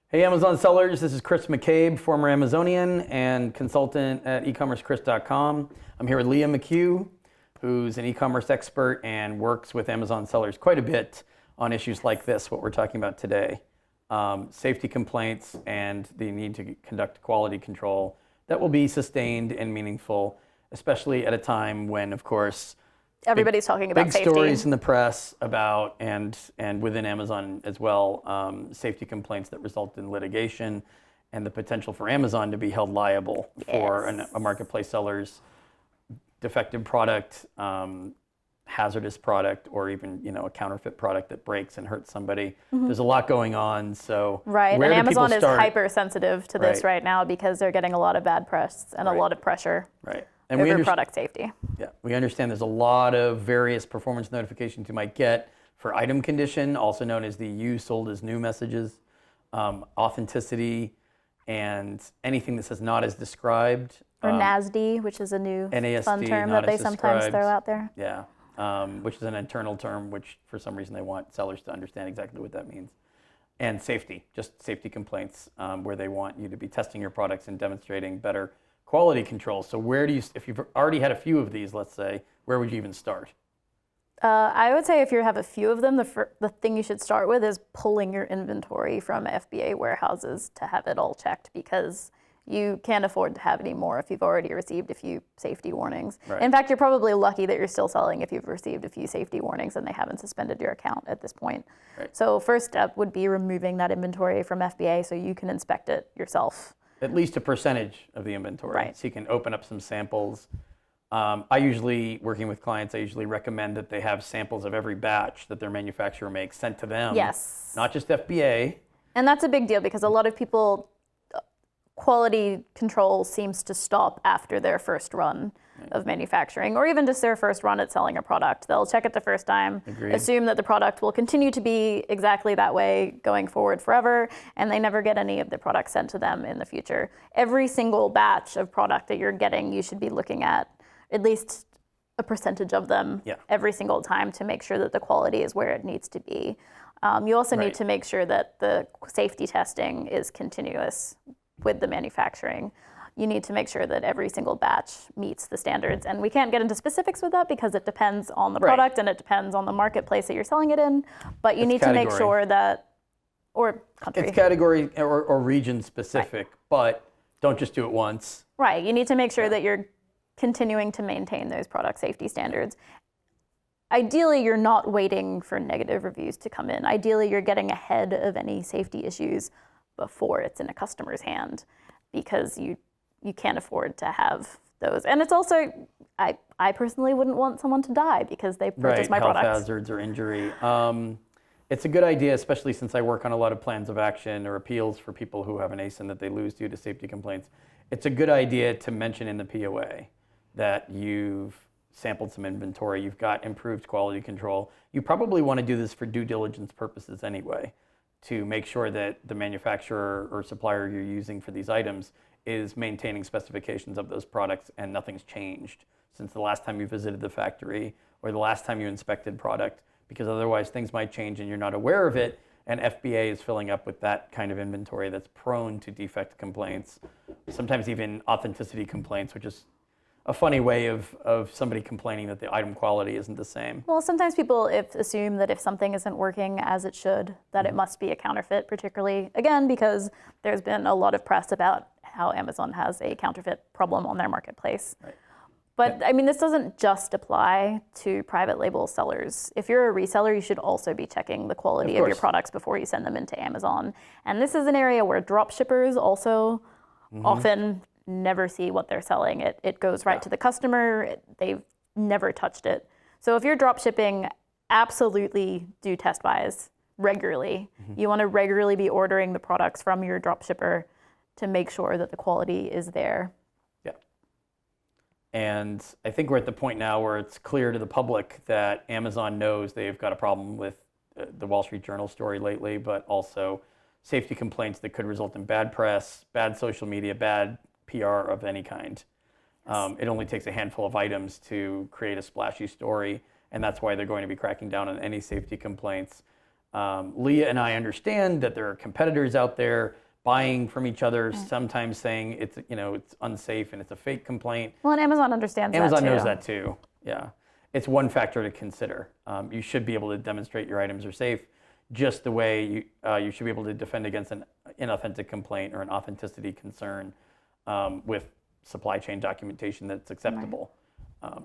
Hey Amazon sellers, this is Chris McCabe, former Amazonian and consultant at ecommercechris.com. I'm here with Leah McHugh, who's an e-commerce expert and works with Amazon sellers quite a bit on issues like this, what we're talking about today. Safety complaints and the need to conduct quality control that will be sustained and meaningful, especially at a time when, of course, everybody's talking about big safety. Stories in the press about, and within Amazon as well, safety complaints that result in litigation and the potential for Amazon to be held liable for a marketplace seller's defective product, hazardous product, or even a counterfeit product that breaks and hurts somebody. There's a lot going on. So right, where and do people Amazon is start? hypersensitive to this right now because they're getting a lot of bad press and a lot of pressure. Right. And over product safety. Yeah, we understand there's a lot of various performance notifications you might get for item condition, also known as the used sold as new messages, authenticity, and anything that says not as described. Or NASD, which is a new fun term that they sometimes throw out there. Yeah, which is an internal term, which for some reason they want sellers to understand exactly what that means. And safety, just safety complaints, where they want you to be testing your products and demonstrating better quality control. So where do you, if you've already had a few of these, let's say, where would you even start? I would say if you have a few of them, the thing you should start with is pulling your inventory from FBA warehouses to have it all checked, because you can't afford to have any more if you've already received a few safety warnings. Right. In fact, you're probably lucky that you're still selling if you've received a few safety warnings and they haven't suspended your account at this point. Right. So first step would be removing that inventory from FBA so you can inspect it yourself. At least a percentage of the inventory. Right. So you can open up some samples. I usually, working with clients, I usually recommend that they have samples of every batch that their manufacturer makes sent to them. Yes. Not just FBA. And that's a big deal because a lot of people, quality control seems to stop after their first run of manufacturing, or even just their first run at selling a product. They'll check it the first time, assume that the product will continue to be exactly that way going forward forever, and they never get any of the products sent to them in the future. Every single batch of product that you're getting, you should be looking at least a percentage of them every single time to make sure that the quality is where it needs to be. You also need to make sure that the safety testing is continuous with the manufacturing. You need to make sure that every single batch meets the standards. And we can't get into specifics with that because it depends on the product and it depends on the marketplace that you're selling it in. But you need to make sure that, or country. It's category or region specific, but don't just do it once. Right, you need to make sure that you're continuing to maintain those product safety standards. Ideally, you're not waiting for negative reviews to come in. Ideally, you're getting ahead of any safety issues before it's in a customer's hand, because you can't afford to have those. And it's also, I personally wouldn't want someone to die because they purchased my products. Health hazards or injury. It's a good idea, especially since I work on a lot of plans of action or appeals for people who have an ASIN that they lose due to safety complaints. It's a good idea to mention in the POA that you've sampled some inventory, you've got improved quality control. You probably want to do this for due diligence purposes anyway, to make sure that the manufacturer or supplier you're using for these items is maintaining specifications of those products and nothing's changed since the last time you visited the factory or the last time you inspected product, because otherwise things might change and you're not aware of it, and FBA is filling up with that kind of inventory that's prone to defect complaints, sometimes even authenticity complaints, which is a funny way of somebody complaining that the item quality isn't the same. Well, sometimes people assume that if something isn't working as it should, that it must be a counterfeit, particularly, again, because there's been a lot of press about how Amazon has a counterfeit problem on their marketplace. Right. But I mean, this doesn't just apply to private label sellers. If you're a reseller, you should also be checking the quality of your products before you send them into Amazon. And this is an area where drop shippers also often never see what they're selling. It goes right to the customer. They've never touched it. So if you're drop shipping, absolutely do test buys regularly. You want to regularly be ordering the products from your drop shipper to make sure that the quality is there. Yeah. And I think we're at the point now where it's clear to the public that Amazon knows they've got a problem with the Wall Street Journal story lately, but also safety complaints that could result in bad press, bad social media, bad PR of any kind. It only takes a handful of items to create a splashy story, and that's why they're going to be cracking down on any safety complaints. Leah and I understand that there are competitors out there buying from each other, sometimes saying it's unsafe and it's a fake complaint. Well, and Amazon understands Amazon that too. knows that too. Yeah, it's one factor to consider. You should be able to demonstrate your items are safe, just the way you should be able to defend against an inauthentic complaint or an authenticity concern with supply chain documentation that's acceptable.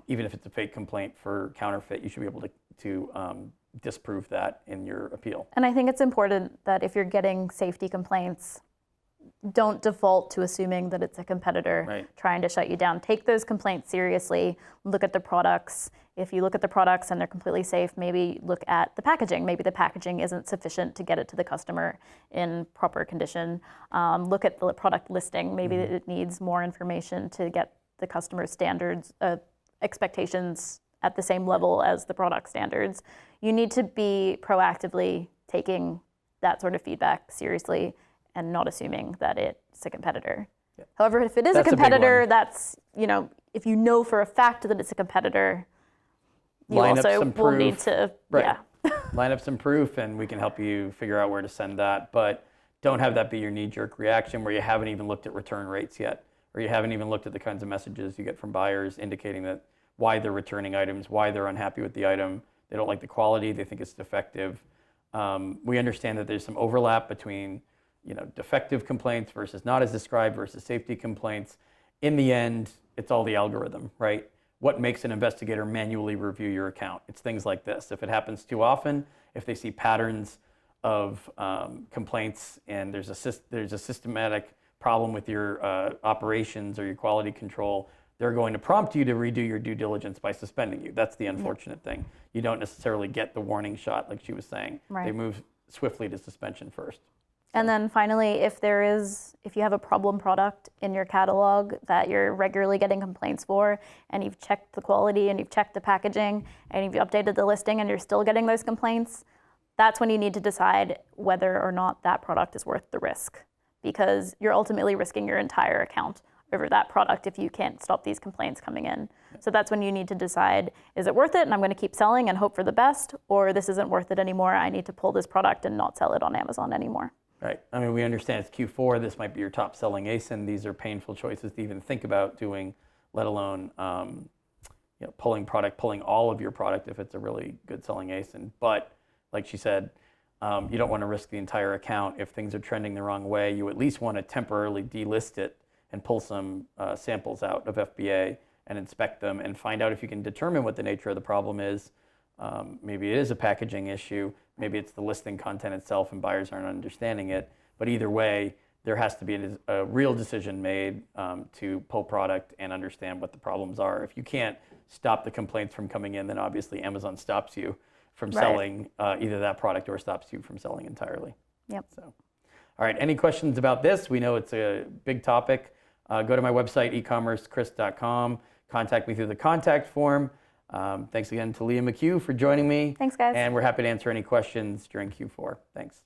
Even if it's a fake complaint for counterfeit, you should be able to disprove that in your appeal. And I think it's important that if you're getting safety complaints, don't default to assuming that it's a competitor trying to shut you down. Take those complaints seriously. Look at the products. If you look at the products and they're completely safe, maybe look at the packaging. Maybe the packaging isn't sufficient to get it to the customer in proper condition. Look at the product listing. Maybe it needs more information to get the customer standards, expectations at the same level as the product standards. You need to be proactively taking that sort of feedback seriously and not assuming that it's a competitor. Yeah. However, if it is a competitor, that's, if you know for a fact that it's a competitor, you also will need to, line up some proof and we can help you figure out where to send that. But don't have that be your knee-jerk reaction where you haven't even looked at return rates yet, or you haven't even looked at the kinds of messages you get from buyers indicating that why they're returning items, why they're unhappy with the item, they don't like the quality, they think it's defective. We understand that there's some overlap between defective complaints versus not as described versus safety complaints. In the end, it's all the algorithm, right? What makes an investigator manually review your account? It's things like this. If it happens too often, if they see patterns of complaints and there's a systematic problem with your operations or your quality control, they're going to prompt you to redo your due diligence by suspending you. That's the unfortunate thing. You don't necessarily get the warning shot like she was saying. Right. They move swiftly to suspension first. And then finally, if you have a problem product in your catalog that you're regularly getting complaints for, and you've checked the quality and you've checked the packaging and you've updated the listing and you're still getting those complaints, that's when you need to decide whether or not that product is worth the risk, because you're ultimately risking your entire account over that product if you can't stop these complaints coming in. So that's when you need to decide, is it worth it and I'm going to keep selling and hope for the best, or this isn't worth it anymore, I need to pull this product and not sell it on Amazon anymore. Right. I mean, we understand it's Q4. This might be your top selling ASIN. These are painful choices to even think about doing, let alone pulling all of your product if it's a really good selling ASIN. But like she said, you don't want to risk the entire account. If things are trending the wrong way, you at least want to temporarily delist it and pull some samples out of FBA and inspect them and find out if you can determine what the nature of the problem is. Maybe it is a packaging issue. Maybe it's the listing content itself and buyers aren't understanding it. But either way, there has to be a real decision made to pull product and understand what the problems are. If you can't stop the complaints from coming in, then obviously Amazon stops you from selling either that product or stops you from selling entirely. Yep. So, all right, any questions about this? We know it's a big topic. Go to my website, ecommercechris.com. Contact me through the contact form. Thanks again to Leah McHugh for joining me. Thanks, guys. And we're happy to answer any questions during Q4. Thanks.